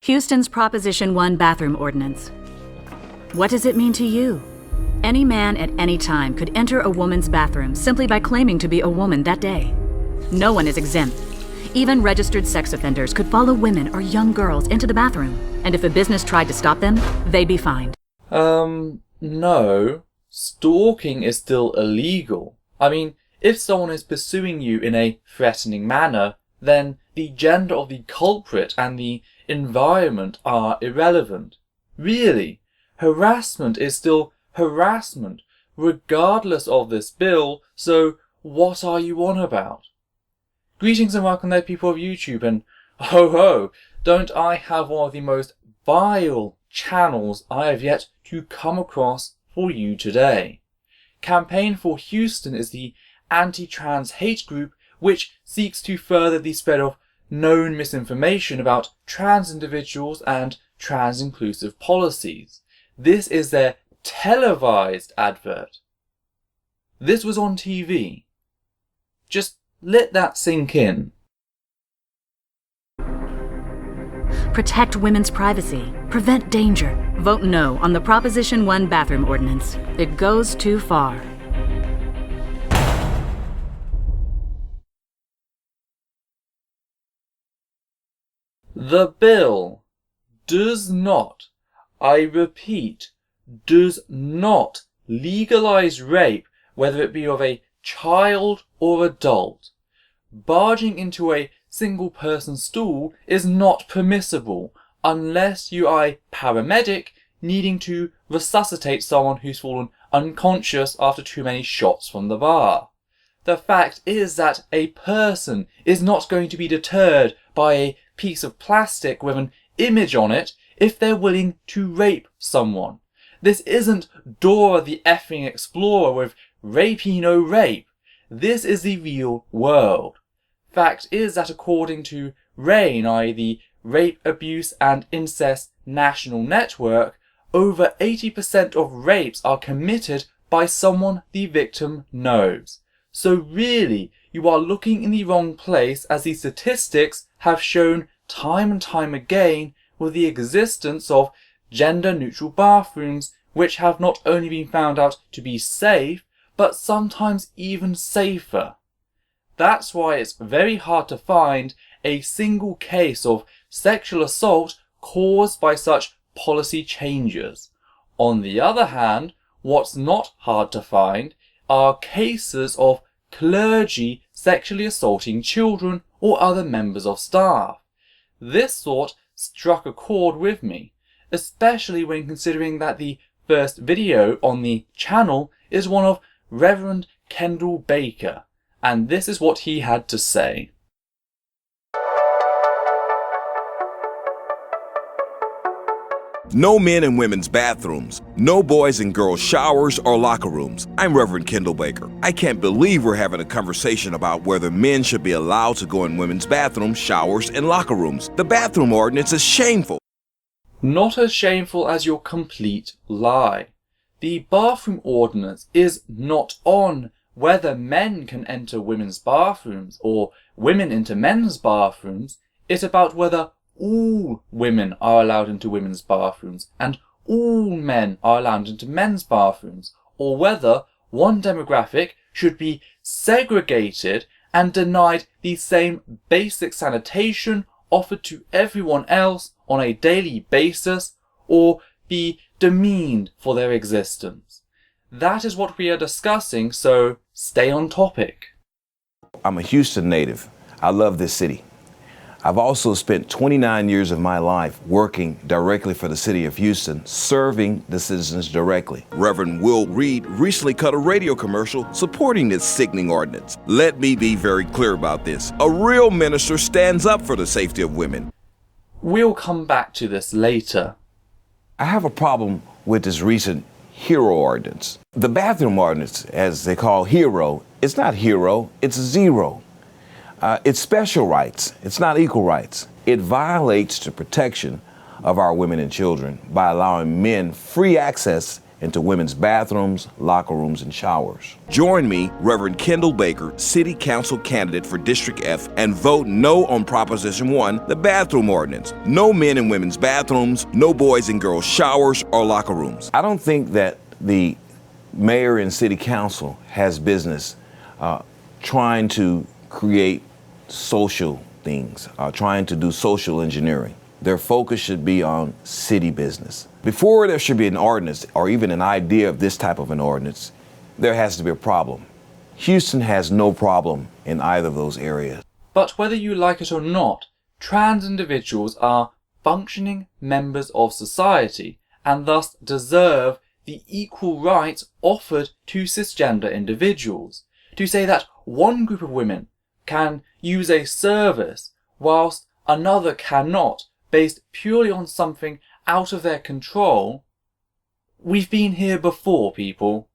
Houston's Proposition 1 bathroom ordinance. What does it mean to you? Any man at any time could enter a woman's bathroom simply by claiming to be a woman that day. No one is exempt. Even registered sex offenders could follow women or young girls into the bathroom, and if a business tried to stop them, they'd be fined. No. Stalking is still illegal. I mean, if someone is pursuing you in a threatening manner, then the gender of the culprit and the environment are irrelevant. Really, harassment is still harassment, regardless of this bill, so what are you on about? Greetings and welcome there, people of YouTube, and ho ho, don't I have one of the most vile channels I have yet to come across for you today. Campaign for Houston is the anti-trans hate group which seeks to further the spread of known misinformation about trans individuals and trans-inclusive policies. This is their televised advert. This was on TV. Just let that sink in. Protect women's privacy. Prevent danger. Vote no on the Proposition 1 bathroom ordinance. It goes too far. The bill does not, I repeat, does not legalize rape, whether it be of a child or adult. Barging into a single-person stool is not permissible unless you are a paramedic needing to resuscitate someone who's fallen unconscious after too many shots from the bar. The fact is that a person is not going to be deterred by a piece of plastic with an image on it if they're willing to rape someone. This isn't Dora the effing Explorer with rapey no rape. This is the real world. Fact is that according to RAINN, i.e. the Rape, Abuse and Incest National Network, over 80% of rapes are committed by someone the victim knows. So really, you are looking in the wrong place, as the statistics have shown time and time again with the existence of gender-neutral bathrooms, which have not only been found out to be safe, but sometimes even safer. That's why it's very hard to find a single case of sexual assault caused by such policy changes. On the other hand, what's not hard to find are cases of clergy sexually assaulting children or other members of staff. This thought struck a chord with me, especially when considering that the first video on the channel is one of Reverend Kendall Baker, and this is what he had to say. No men in women's bathrooms. No boys and girls showers or locker rooms. I'm Reverend Kendall Baker. I can't believe we're having a conversation about whether men should be allowed to go in women's bathrooms, showers, and locker rooms. The bathroom ordinance is shameful. Not as shameful as your complete lie. The bathroom ordinance is not on whether men can enter women's bathrooms or women into men's bathrooms. It's about whether all women are allowed into women's bathrooms and all men are allowed into men's bathrooms, or whether one demographic should be segregated and denied the same basic sanitation offered to everyone else on a daily basis, or be demeaned for their existence. That is what we are discussing, so stay on topic. I'm a Houston native. I love this city. I've also spent 29 years of my life working directly for the city of Houston, serving the citizens directly. Reverend Will Reed recently cut a radio commercial supporting this sickening ordinance. Let me be very clear about this. A real minister stands up for the safety of women. We'll come back to this later. I have a problem with this recent HERO ordinance. The bathroom ordinance, as they call HERO, it's not hero, it's zero. It's special rights. It's not equal rights. It violates the protection of our women and children by allowing men free access into women's bathrooms, locker rooms, and showers. Join me, Reverend Kendall Baker, City Council candidate for District F, and vote no on Proposition 1, the bathroom ordinance. No men in women's bathrooms, no boys and girls showers or locker rooms. I don't think that the mayor and city council has business trying to create social things, trying to do social engineering. Their focus should be on city business. Before there should be an ordinance or even an idea of this type of an ordinance, there has to be a problem. Houston has no problem in either of those areas. But whether you like it or not, trans individuals are functioning members of society and thus deserve the equal rights offered to cisgender individuals. To say that one group of women can use a service whilst another cannot, based purely on something out of their control, we've been here before, people.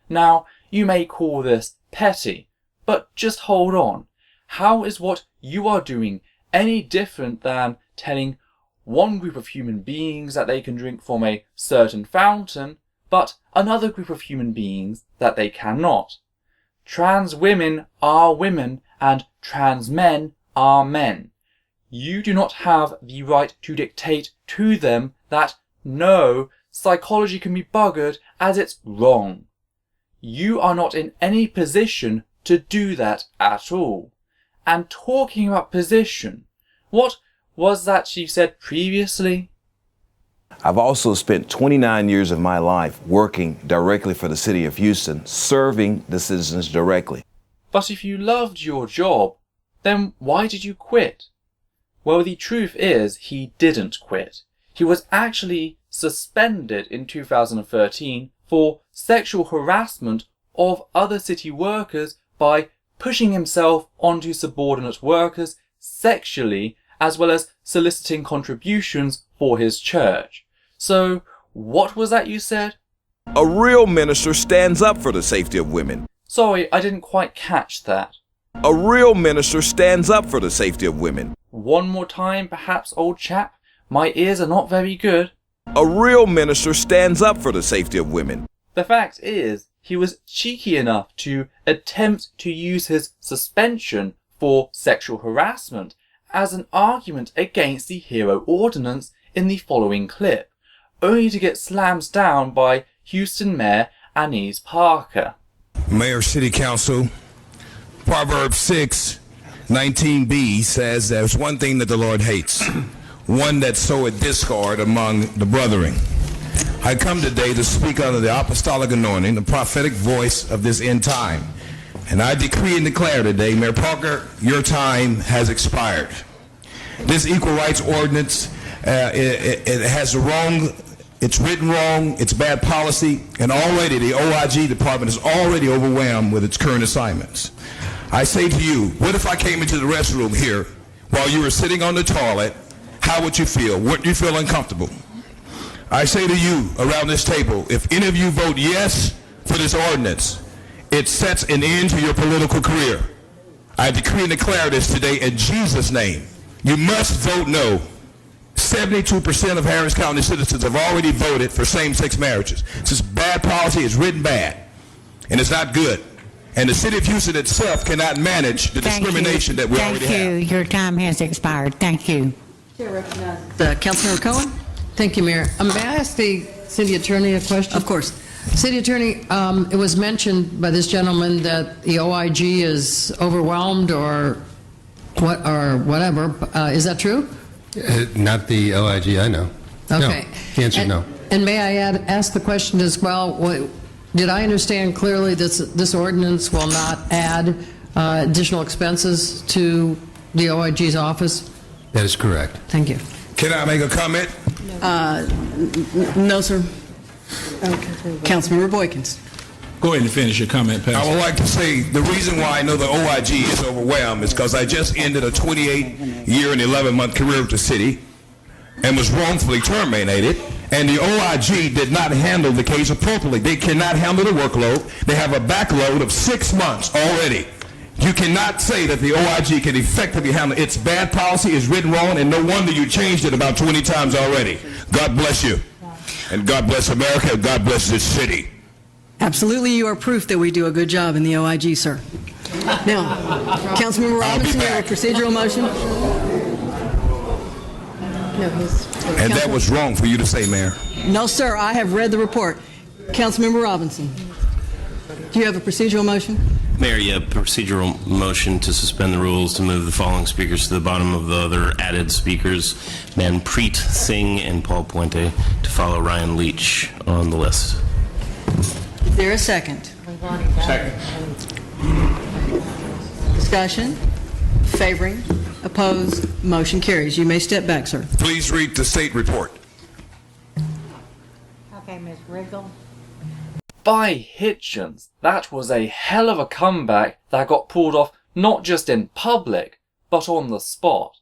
Now, you may call this petty, but just hold on. How is what you are doing any different than telling one group of human beings that they can drink from a certain fountain, but another group of human beings that they cannot? Trans women are women and trans men are men. You do not have the right to dictate to them that, no, psychology can be buggered as it's wrong. You are not in any position to do that at all. And talking about position, what was that you said previously? I've also spent 29 years of my life working directly for the city of Houston, serving the citizens directly. But if you loved your job, then why did you quit? Well, the truth is he didn't quit. He was actually suspended in 2013 for sexual harassment of other city workers by pushing himself onto subordinate workers sexually, as well as soliciting contributions for his church. So, what was that you said? A real minister stands up for the safety of women. Sorry, I didn't quite catch that. A real minister stands up for the safety of women. One more time, perhaps, old chap? My ears are not very good. A real minister stands up for the safety of women. The fact is, he was cheeky enough to attempt to use his suspension for sexual harassment as an argument against the hero ordinance in the following clip, only to get slammed down by Houston Mayor Anise Parker. Mayor, City Council, Proverbs 6:19b says there's one thing that the Lord hates, one that soweth discord among the brethren. I come today to speak under the apostolic anointing, the prophetic voice of this end time. And I decree and declare today, Mayor Parker, your time has expired. This equal rights ordinance, it has the wrong, it's written wrong, it's bad policy, and already the OIG department is already overwhelmed with its current assignments. I say to you, what if I came into the restroom here while you were sitting on the toilet? How would you feel? Wouldn't you feel uncomfortable? I say to you around this table, if any of you vote yes for this ordinance, it sets an end to your political career. I decree and declare this today in Jesus' name. You must vote no. 72% of Harris County citizens have already voted for same-sex marriages. This is bad policy, it's written bad, and it's not good. And the city of Houston itself cannot manage the discrimination that we already have. Thank you. Your time has expired. Thank you. Councilmember Cohen? Thank you, Mayor. May I ask the city attorney a question? Of course. City attorney, it was mentioned by this gentleman that the OIG is overwhelmed or whatever. Is that true? Not the OIG, I know. Okay. No. The answer is no. And may I ask the question as well? Did I understand clearly this ordinance will not add additional expenses to the OIG's office? That is correct. Thank you. Can I make a comment? No, sir. Councilmember Boykins. Go ahead and finish your comment, Pastor. I would like to say the reason why I know the OIG is overwhelmed is because I just ended a 28-year and 11-month career with the city and was wrongfully terminated, and the OIG did not handle the case appropriately. They cannot handle the workload. They have a backload of 6 months already. You cannot say that the OIG can effectively handle it. It's bad policy, it's written wrong, and no wonder you changed it about 20 times already. God bless you. And God bless America, and God bless this city. Absolutely, you are proof that we do a good job in the OIG, sir. Now, Councilmember Robinson, you have a procedural motion? And that was wrong for you to say, Mayor. No, sir, I have read the report. Councilmember Robinson, do you have a procedural motion? Mayor, yeah, procedural motion to suspend the rules to move the following speakers to the bottom of the other added speakers, Manpreet Singh and Paul Puente, to follow Ryan Leach on the list. Is there a second? Second. Discussion? Favoring? Opposed? Motion carries. You may step back, sir. Please read the state report. Okay, Ms. Riggle. By Hitchens, that was a hell of a comeback that got pulled off not just in public, but on the spot.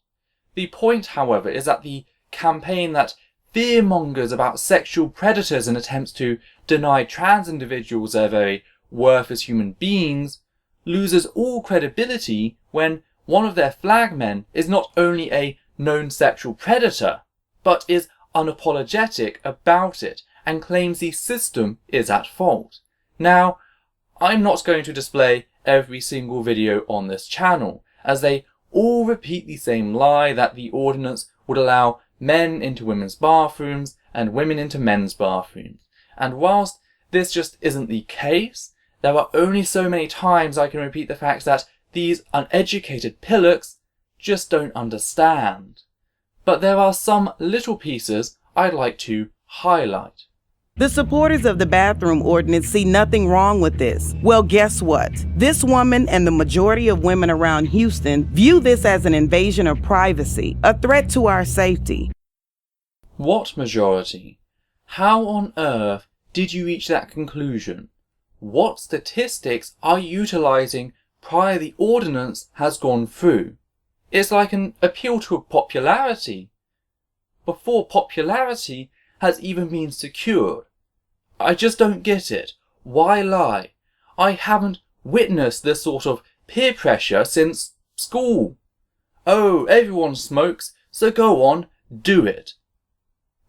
The point, however, is that the campaign that fearmongers about sexual predators and attempts to deny trans individuals their very worth as human beings loses all credibility when one of their flagmen is not only a known sexual predator, but is unapologetic about it and claims the system is at fault. Now, I'm not going to display every single video on this channel, as they all repeat the same lie that the ordinance would allow men into women's bathrooms and women into men's bathrooms. And whilst this just isn't the case, there are only so many times I can repeat the fact that these uneducated pillocks just don't understand. But there are some little pieces I'd like to highlight. The supporters of the bathroom ordinance see nothing wrong with this. Well, guess what? This woman and the majority of women around Houston view this as an invasion of privacy, a threat to our safety. What majority? How on earth did you reach that conclusion? What statistics are you utilizing prior the ordinance has gone through? It's like an appeal to popularity, before popularity has even been secured. I just don't get it. Why lie? I haven't witnessed this sort of peer pressure since school. Oh, everyone smokes, so go on, do it.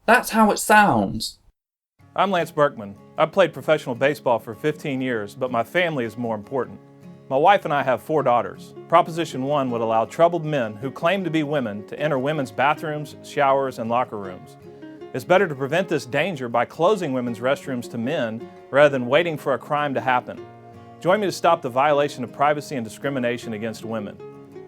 That's how it sounds. I'm Lance Berkman. I've played professional baseball for 15 years, but my family is more important. My wife and I have 4 daughters. Proposition 1 would allow troubled men who claim to be women to enter women's bathrooms, showers, and locker rooms. It's better to prevent this danger by closing women's restrooms to men rather than waiting for a crime to happen. Join me to stop the violation of privacy and discrimination against women.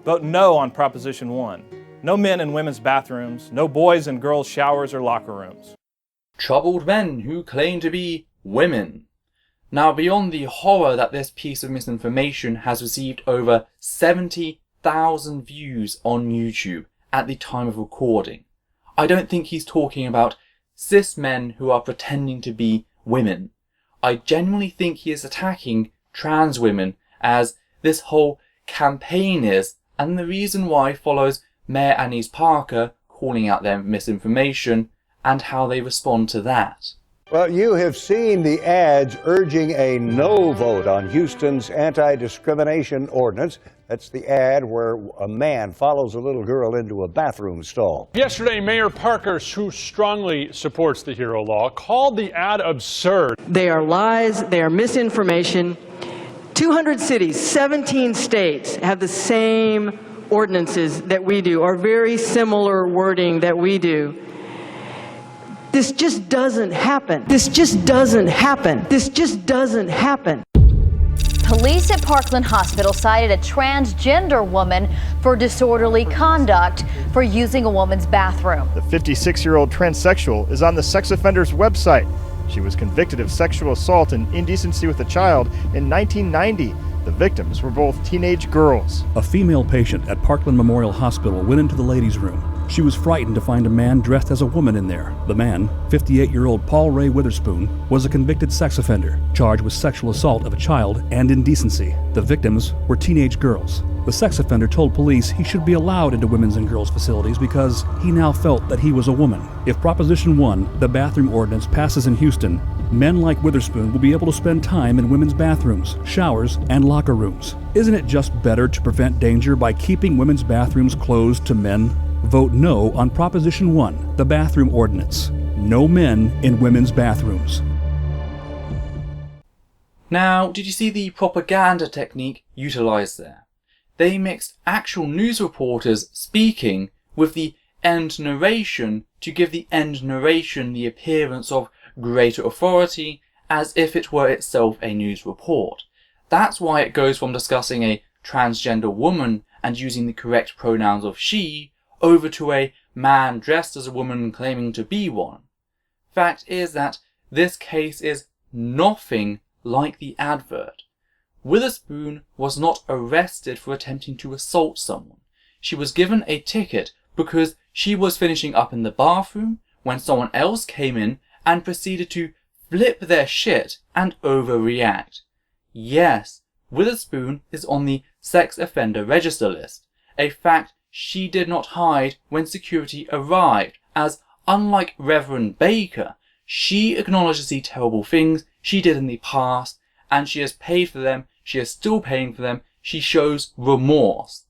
Vote no on Proposition 1. No men in women's bathrooms, no boys in girls' showers or locker rooms. Troubled men who claim to be women. Now, beyond the horror that this piece of misinformation has received over 70,000 views on YouTube at the time of recording, I don't think he's talking about cis men who are pretending to be women. I genuinely think he is attacking trans women, as this whole campaign is, and the reason why follows Mayor Annise Parker calling out their misinformation and how they respond to that. Well, you have seen the ads urging a no vote on Houston's anti-discrimination ordinance. That's the ad where a man follows a little girl into a bathroom stall. Yesterday, Mayor Parker, who strongly supports the HERO law, called the ad absurd. They are lies, they are misinformation. 200 cities, 17 states have the same ordinances that we do, or very similar wording that we do. This just doesn't happen. This just doesn't happen. This just doesn't happen. Police at Parkland Hospital cited a transgender woman for disorderly conduct for using a woman's bathroom. The 56-year-old transsexual is on the sex offender's website. She was convicted of sexual assault and indecency with a child in 1990. The victims were both teenage girls. A female patient at Parkland Memorial Hospital went into the ladies' room. She was frightened to find a man dressed as a woman in there. The man, 58-year-old Paul Ray Witherspoon, was a convicted sex offender, charged with sexual assault of a child and indecency. The victims were teenage girls. The sex offender told police he should be allowed into women's and girls' facilities because he now felt that he was a woman. If Proposition 1, the bathroom ordinance, passes in Houston, men like Witherspoon will be able to spend time in women's bathrooms, showers, and locker rooms. Isn't it just better to prevent danger by keeping women's bathrooms closed to men? Vote no on Proposition 1, the bathroom ordinance. No men in women's bathrooms. Now, did you see the propaganda technique utilised there? They mixed actual news reporters speaking with the end narration to give the end narration the appearance of greater authority, as if it were itself a news report. That's why it goes from discussing a transgender woman and using the correct pronouns of she, over to a man dressed as a woman claiming to be one. Fact is that this case is nothing like the advert. Witherspoon was not arrested for attempting to assault someone. She was given a ticket because she was finishing up in the bathroom when someone else came in and proceeded to flip their shit and overreact. Yes, Witherspoon is on the sex offender register list, a fact she did not hide when security arrived, as unlike Reverend Baker, she acknowledges the terrible things she did in the past, and she has paid for them, she is still paying for them, she shows remorse.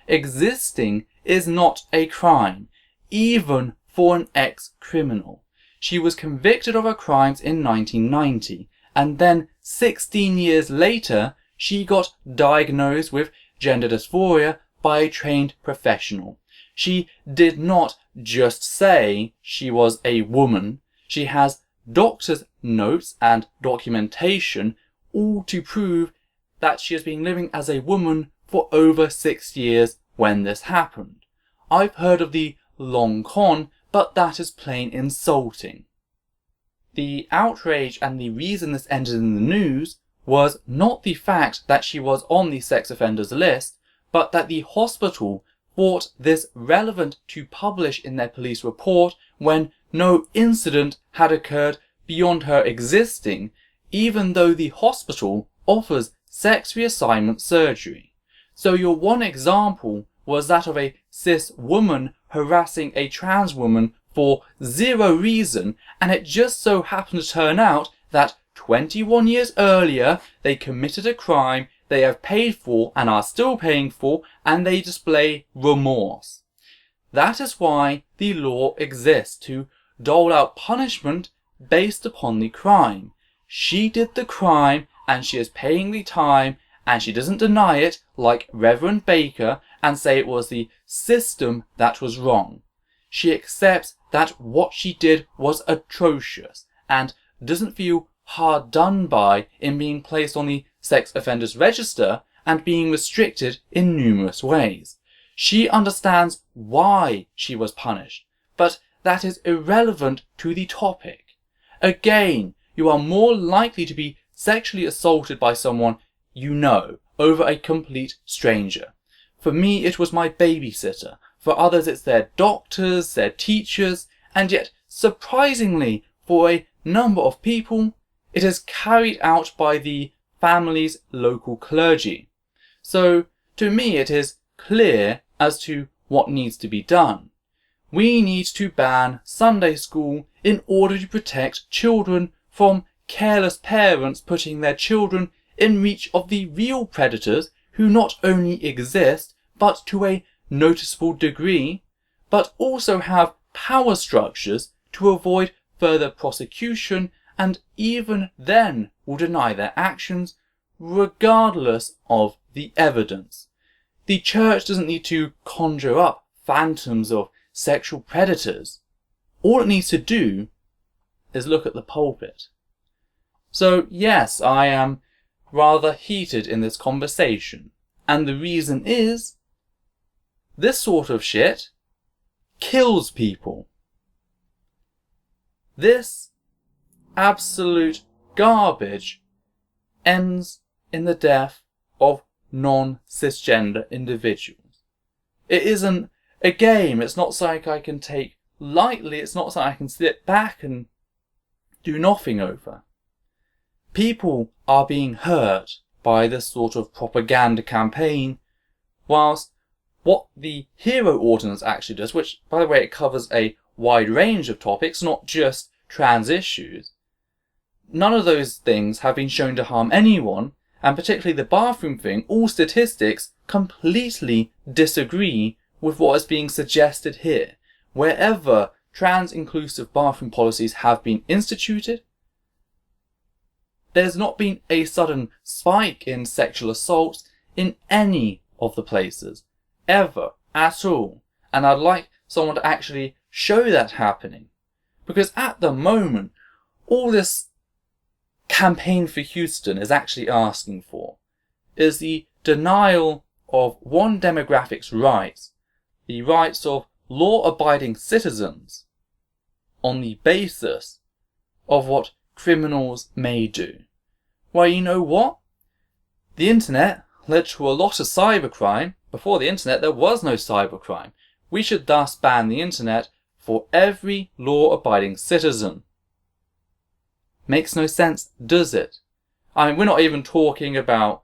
Existing is not a crime, even for an ex-criminal. She was convicted of her crimes in 1990, and then 16 years later, she got diagnosed with gender dysphoria by a trained professional. She did not just say she was a woman. She has doctor's notes and documentation, all to prove that she has been living as a woman for over 6 years when this happened. I've heard of the long con, but that is plain insulting. The outrage and the reason this ended in the news was not the fact that she was on the sex offenders list, but that the hospital thought this relevant to publish in their police report when no incident had occurred beyond her existing, even though the hospital offers sex reassignment surgery. So your one example was that of a cis woman harassing a trans woman for zero reason, and it just so happened to turn out that 21 years earlier they committed a crime they have paid for and are still paying for, and they display remorse. That is why the law exists, to dole out punishment based upon the crime. She did the crime and she is paying the time, and she doesn't deny it like Reverend Baker and say it was the system that was wrong. She accepts that what she did was atrocious and doesn't feel hard done by in being placed on the sex offenders register and being restricted in numerous ways. She understands why she was punished, but that is irrelevant to the topic. Again, you are more likely to be sexually assaulted by someone you know over a complete stranger. For me, it was my babysitter. For others, it's their doctors, their teachers, and yet, surprisingly, for a number of people, it is carried out by the family's local clergy. So, to me, it is clear as to what needs to be done. We need to ban Sunday school in order to protect children from careless parents putting their children in reach of the real predators who not only exist, but to a noticeable degree, but also have power structures to avoid further prosecution, and even then will deny their actions regardless of the evidence. The church doesn't need to conjure up phantoms of sexual predators. All it needs to do is look at the pulpit. So yes, I am rather heated in this conversation, and the reason is this sort of shit kills people. This absolute garbage ends in the death of non-cisgender individuals. It isn't a game. It's not something I can take lightly. It's not something I can sit back and do nothing over. People are being hurt by this sort of propaganda campaign, whilst what the Hero Ordinance actually does, which, by the way, it covers a wide range of topics, not just trans issues, none of those things have been shown to harm anyone, and particularly the bathroom thing, all statistics completely disagree with what is being suggested here. Wherever trans-inclusive bathroom policies have been instituted, there's not been a sudden spike in sexual assaults in any of the places, ever, at all. And I'd like someone to actually show that happening. Because at the moment, all this campaign for Houston is actually asking for is the denial of one demographic's rights, the rights of law-abiding citizens, on the basis of what criminals may do. Well, you know what? The internet led to a lot of cybercrime. Before the internet, there was no cybercrime. We should thus ban the internet for every law-abiding citizen. Makes no sense, does it? I mean, we're not even talking about,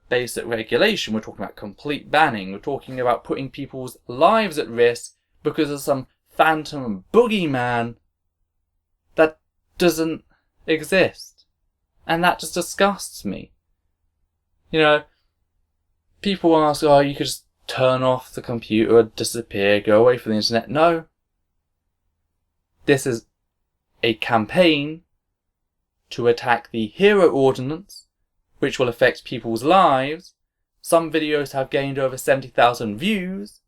basic regulation. We're talking about complete banning. We're talking about putting people's lives at risk because of some phantom boogeyman that doesn't exist. And that just disgusts me. People ask, you could just turn off the computer, disappear, go away from the internet. No. This is a campaign to attack the Hero Ordinance, which will affect people's lives. Some videos have gained over 70,000 views.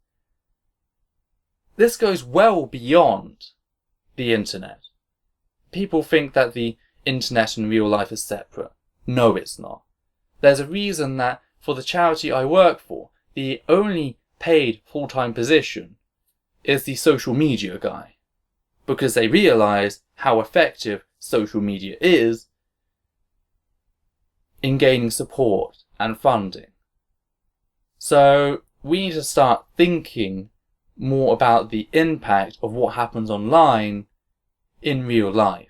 This goes well beyond the internet. People think that the internet and real life is separate. No, it's not. There's a reason that for the charity I work for, the only paid full-time position is the social media guy. Because they realise how effective social media is in gaining support and funding. So we need to start thinking more about the impact of what happens online in real life.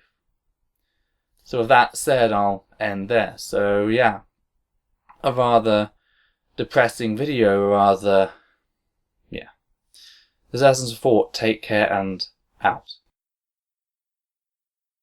So with that said, I'll end there. So yeah, a rather depressing video, This Essence of Thought, take care and out.